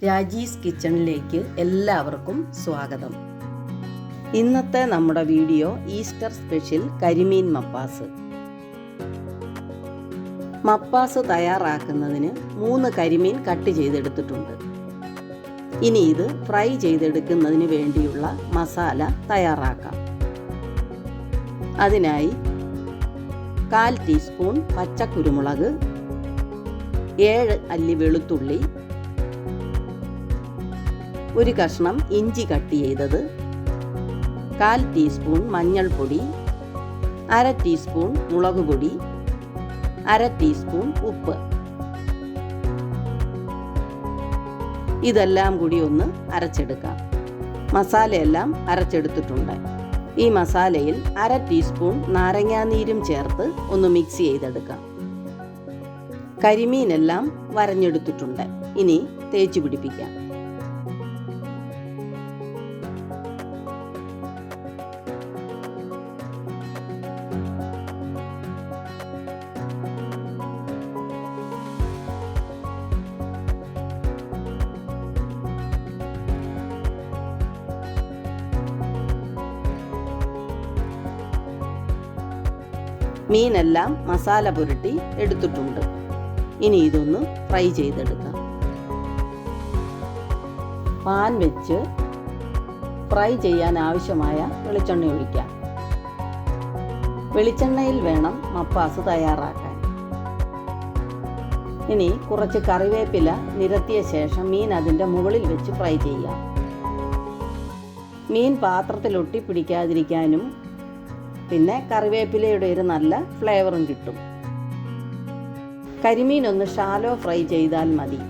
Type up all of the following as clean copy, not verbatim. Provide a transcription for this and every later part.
രാജീസ് കിച്ചണിലേക്ക് എല്ലാവർക്കും സ്വാഗതം. ഇന്നത്തെ നമ്മുടെ വീഡിയോ ഈസ്റ്റർ സ്പെഷ്യൽ കരിമീൻ മപ്പാസ്. മപ്പാസ് തയ്യാറാക്കുന്നതിന് 3 കരിമീൻ കട്ട് ചെയ്തെടുത്തിട്ടുണ്ട്. ഇനി ഇത് ഫ്രൈ ചെയ്തെടുക്കുന്നതിന് വേണ്ടിയുള്ള മസാല തയ്യാറാക്കാം. അതിനായി 1/4 ടീസ്പൂൺ പച്ചക്കുരുമുളക്, 7 അല്ലി വെളുത്തുള്ളി, 1 കഷ്ണം ഇഞ്ചി കട്ട് ചെയ്തത്, 1/4 ടീസ്പൂൺ മഞ്ഞൾപ്പൊടി, 1/2 ടീസ്പൂൺ മുളക് പൊടി, 1/2 ടീസ്പൂൺ ഉപ്പ്. ഇതെല്ലാം കൂടി ഒന്ന് അരച്ചെടുക്കാം. മസാലയെല്ലാം അരച്ചെടുത്തിട്ടുണ്ട്. ഈ മസാലയിൽ 1/2 ടീസ്പൂൺ നാരങ്ങാനീരും ചേർത്ത് ഒന്ന് മിക്സ് ചെയ്തെടുക്കാം. കരിമീനെല്ലാം വരഞ്ഞെടുത്തിട്ടുണ്ട്. ഇനി തേച്ച് പിടിപ്പിക്കാം. മീനെല്ലാം മസാല പുരട്ടി എടുത്തിട്ടുണ്ട്. ഇനി ഇതൊന്ന് ഫ്രൈ ചെയ്തെടുക്കാം. പാൻ വെച്ച് ഫ്രൈ ചെയ്യാൻ ആവശ്യമായ വെളിച്ചെണ്ണ ഒഴിക്കാം. വെളിച്ചെണ്ണയിൽ വേണം മപ്പാസ് തയ്യാറാക്കാൻ. ഇനി കുറച്ച് കറിവേപ്പില നിരത്തിയ ശേഷം മീൻ അതിൻ്റെ മുകളിൽ വെച്ച് ഫ്രൈ ചെയ്യാം. മീൻ പാത്രത്തിൽ ഒട്ടിപ്പിടിക്കാതിരിക്കാനും പിന്നെ കറിവേപ്പിലയുടെ ഒരു നല്ല ഫ്ലേവറും കിട്ടും. കരിമീനൊന്ന് ഷാലോ ഫ്രൈ ചെയ്താൽ മതി.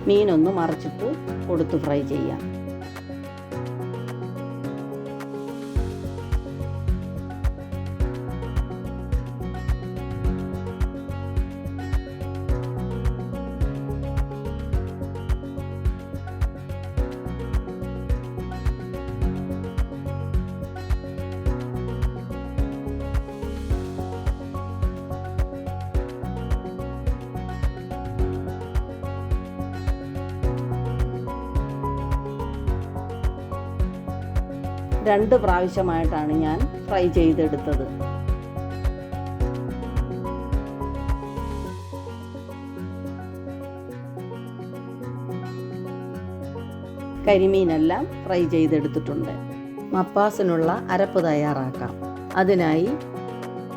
മീനൊന്ന് മറിച്ചിട്ട് കൊടുത്ത് ഫ്രൈ ചെയ്യാം. രണ്ട് പ്രാവശ്യമായിട്ടാണ് ഞാൻ ഫ്രൈ ചെയ്തെടുത്തത്. കരിമീനെല്ലാം ഫ്രൈ ചെയ്തെടുത്തിട്ടുണ്ട്. മപ്പാസിനുള്ള അരപ്പ് തയ്യാറാക്കാം. അതിനായി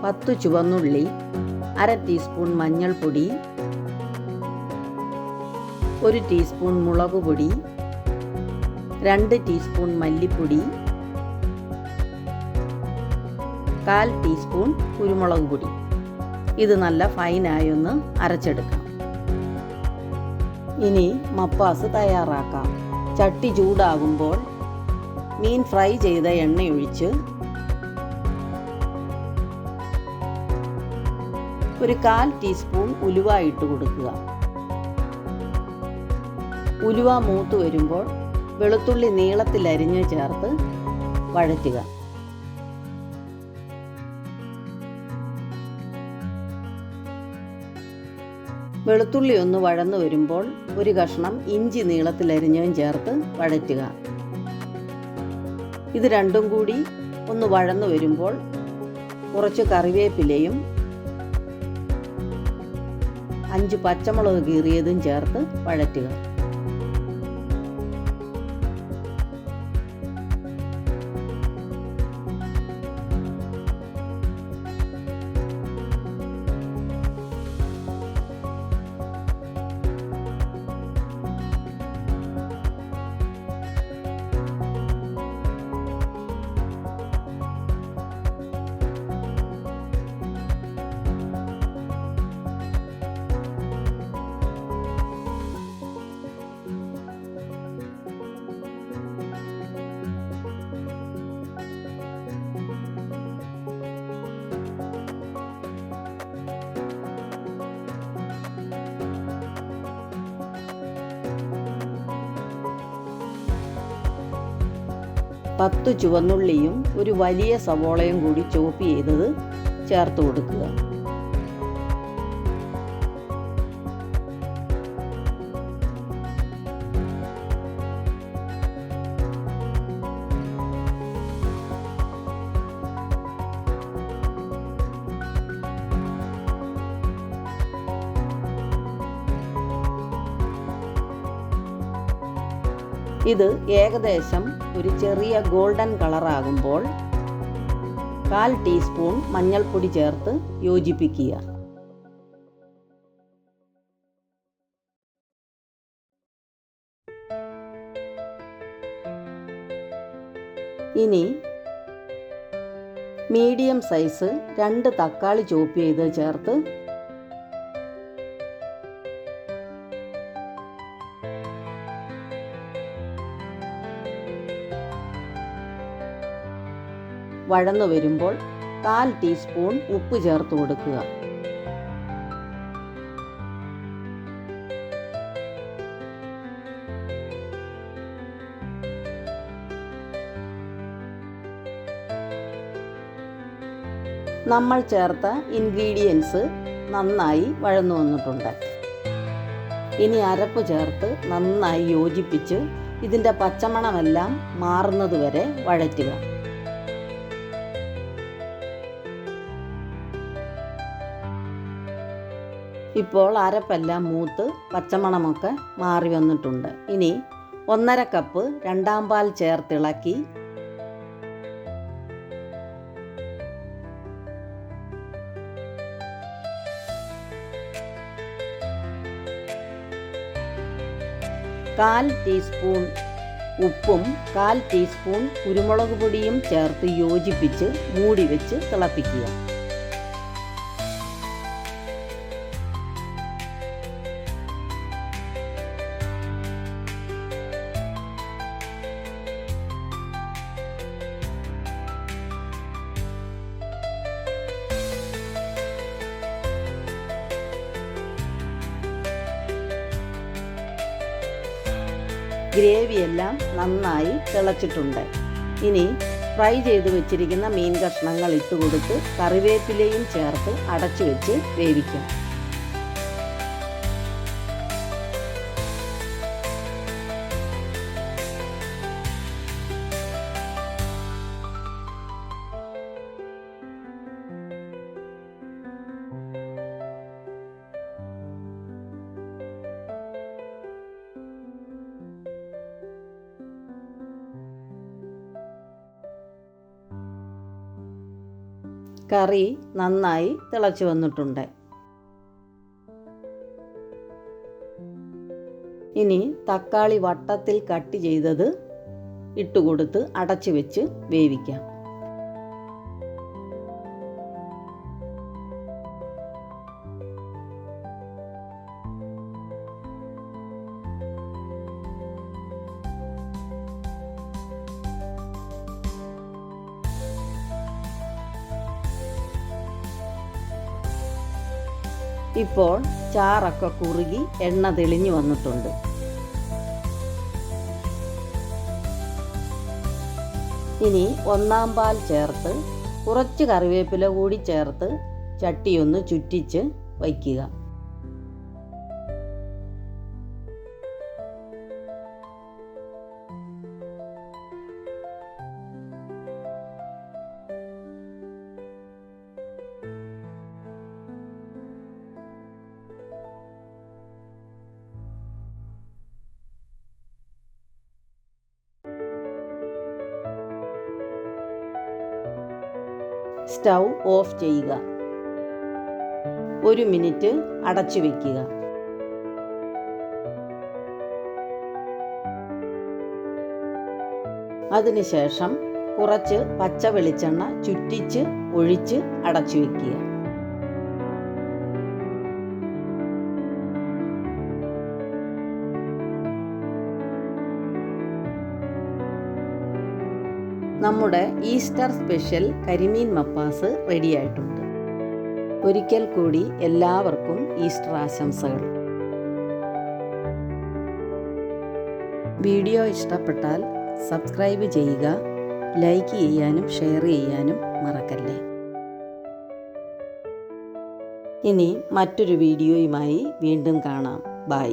10 ചുവന്നുള്ളി, 1/2 ടീസ്പൂൺ മഞ്ഞൾപ്പൊടി, 1 ടീസ്പൂൺ മുളക് പൊടി, 2 ടീസ്പൂൺ മല്ലിപ്പൊടി, 1/4 ടീസ്പൂൺ കുരുമുളക് പൊടി. ഇത് നല്ല ഫൈനായി ഒന്ന് അരച്ചെടുക്കാം. ഇനി മപ്പാസ് തയ്യാറാക്കാം. ചട്ടി ചൂടാകുമ്പോൾ മീൻ ഫ്രൈ ചെയ്ത എണ്ണയൊഴിച്ച് 1/4 ടീസ്പൂൺ ഉലുവ ഇട്ട് കൊടുക്കുക. ഉലുവ മൂത്ത് വരുമ്പോൾ വെളുത്തുള്ളി നീളത്തിൽ അരിഞ്ഞ് ചേർത്ത് വഴറ്റുക. വെളുത്തുള്ളി ഒന്ന് വഴന്നു വരുമ്പോൾ 1 കഷ്ണം ഇഞ്ചി നീളത്തിൽ അരിഞ്ഞതും ചേർത്ത് വഴറ്റുക. ഇത് രണ്ടും കൂടി ഒന്ന് വഴന്നു വരുമ്പോൾ കുറച്ച് കറിവേപ്പിലയും 5 പച്ചമുളക് കീറിയതും ചേർത്ത് വഴറ്റുക. പത്ത് ചുവന്നുള്ളിയും ഒരു വലിയ സവോളയും കൂടി ചോപ്പ് ചെയ്തത് ചേർത്ത് കൊടുക്കുക. ഇത് ഏകദേശം ഒരു ചെറിയ ഗോൾഡൻ കളറാകുമ്പോൾ 1/4 ടീസ്പൂൺ മഞ്ഞൾപ്പൊടി ചേർത്ത് യോജിപ്പിക്കുക. ഇനി മീഡിയം സൈസ് 2 തക്കാളി ചോപ്പ് ചെയ്ത് ചേർത്ത് വഴന്നു വരുമ്പോൾ 1/4 ടീസ്പൂൺ ഉപ്പ് ചേർത്ത് കൊടുക്കുക. നമ്മൾ ചേർത്ത ഇൻഗ്രീഡിയൻസ് നന്നായി വഴന്നു വന്നിട്ടുണ്ട്. ഇനി അരപ്പ് ചേർത്ത് നന്നായി യോജിപ്പിച്ച് ഇതിൻ്റെ പച്ചമണമെല്ലാം മാറുന്നതുവരെ വഴറ്റുക. ഇപ്പോൾ അരപ്പെല്ലാം മൂത്ത് പച്ചമണമൊക്കെ മാറി വന്നിട്ടുണ്ട്. ഇനി 1/2 കപ്പ് രണ്ടാം പാൽ ചേർത്തിളക്കി കാൽ ടീസ്പൂൺ ഉപ്പും 1/4 ടീസ്പൂൺ കുരുമുളക് പൊടിയും ചേർത്ത് യോജിപ്പിച്ച് മൂടി വെച്ച് തിളപ്പിക്കുക. ഗ്രേവിയെല്ലാം നന്നായി തിളച്ചിട്ടുണ്ട്. ഇനി ഫ്രൈ ചെയ്ത് വെച്ചിരിക്കുന്ന മീൻ കഷ്ണങ്ങൾ ഇട്ടുകൊടുത്ത് കറിവേപ്പിലയും ചേർത്ത് അടച്ചു വെച്ച് വേവിക്കാം. കറി നന്നായി തിളച്ചു വന്നിട്ടുണ്ട്. ഇനി തക്കാളി വട്ടത്തിൽ കട്ട് ചെയ്തത് ഇട്ടുകൊടുത്ത് അടച്ചു വെച്ച് വേവിക്കാം. ഇപ്പോൾ ചാറൊക്കെ കുറുകി എണ്ണ തെളിഞ്ഞു വന്നിട്ടുണ്ട്. ഇനി 1/4 പാൽ ചേർത്ത് കുറച്ച് കറിവേപ്പില കൂടി ചേർത്ത് ചട്ടിയൊന്ന് ചുറ്റിച്ച് വയ്ക്കുക. സ്റ്റൗ ഓഫ് ചെയ്യുക. 1 മിനിറ്റ് അടച്ചു വയ്ക്കുക. അതിനുശേഷം കുറച്ച് പച്ച വെളിച്ചെണ്ണ ചുറ്റിച്ച് ഒഴിച്ച് അടച്ചു വയ്ക്കുക. നമ്മുടെ ഈസ്റ്റർ സ്പെഷ്യൽ കരിമീൻ മപ്പാസ് റെഡിയായിട്ടുണ്ട്. ഒരിക്കൽ കൂടി എല്ലാവർക്കും ഈസ്റ്റർ ആശംസകൾ. വീഡിയോ ഇഷ്ടപ്പെട്ടാൽ സബ്സ്ക്രൈബ് ചെയ്യുക, ലൈക്ക് ചെയ്യാനും ഷെയർ ചെയ്യാനും മറക്കല്ലേ. ഇനി മറ്റൊരു വീഡിയോയുമായി വീണ്ടും കാണാം. ബൈ.